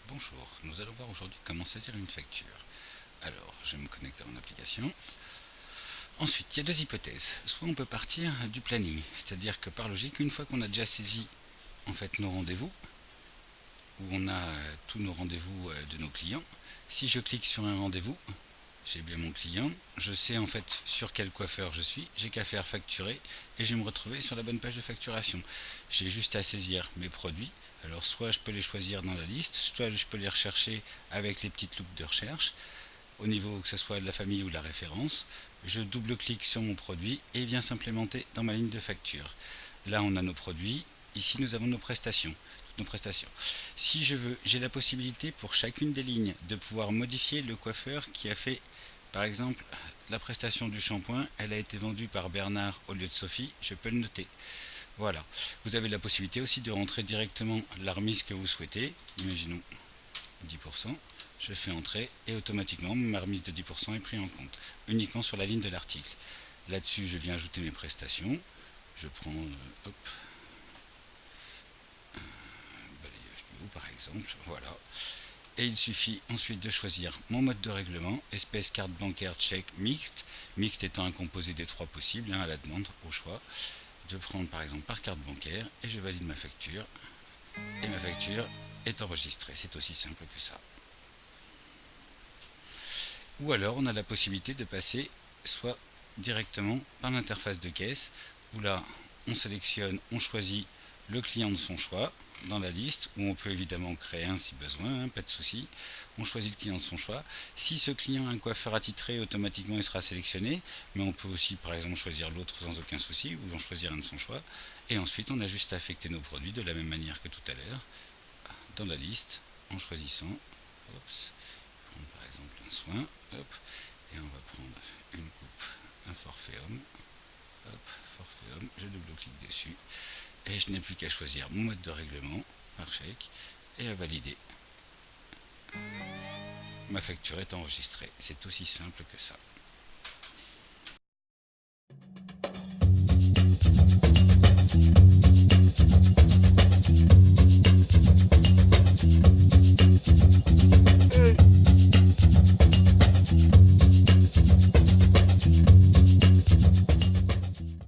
Bonjour, nous allons voir aujourd'hui comment saisir une facture. Alors, je vais me connecter à mon application. Ensuite, il y a deux hypothèses. Soit on peut partir du planning, c'est-à-dire que par logique, une fois qu'on a déjà saisi en fait nos rendez-vous, où on a tous nos rendez-vous de nos clients, si je clique sur un rendez-vous, j'ai bien mon client, je sais en fait sur quel coiffeur je suis, j'ai qu'à faire facturer et je vais me retrouver sur la bonne page de facturation. J'ai juste à saisir mes produits. Alors soit je peux les choisir dans la liste, soit je peux les rechercher avec les petites loupes de recherche, au niveau que ce soit de la famille ou de la référence. Je double-clique sur mon produit et il vient s'implémenter dans ma ligne de facture. Là on a nos produits, ici nous avons nos prestations. Si je veux, j'ai la possibilité pour chacune des lignes de pouvoir modifier le coiffeur qui a fait, par exemple, la prestation du shampoing, elle a été vendue par Bernard au lieu de Sophie, je peux le noter. Voilà, vous avez la possibilité aussi de rentrer directement la remise que vous souhaitez, imaginons 10%, je fais entrer et automatiquement ma remise de 10% est prise en compte, uniquement sur la ligne de l'article. Là-dessus, je viens ajouter mes prestations, je prends, hop, par exemple, voilà. Et il suffit ensuite de choisir mon mode de règlement, espèce carte bancaire chèque mixte, mixte étant un composé des trois possibles, à la demande, au choix. Je vais prendre par exemple par carte bancaire et je valide ma facture. Et ma facture est enregistrée, c'est aussi simple que ça. Ou alors on a la possibilité de passer soit directement par l'interface de caisse, où là on sélectionne, on choisit le client de son choix dans la liste, où on peut évidemment créer un si besoin, pas de souci. On choisit le client de son choix. Si ce client a un coiffeur attitré, automatiquement il sera sélectionné, mais on peut aussi par exemple choisir l'autre sans aucun souci, ou en choisir un de son choix. Et ensuite on a juste à affecter nos produits de la même manière que tout à l'heure, dans la liste, en choisissant, par exemple un soin, hop, et on va prendre une coupe, un forfait homme, hop, forfait homme, je double-clique dessus, et je n'ai plus qu'à choisir mon mode de règlement par chèque et à valider. Ma facture est enregistrée, c'est aussi simple que ça.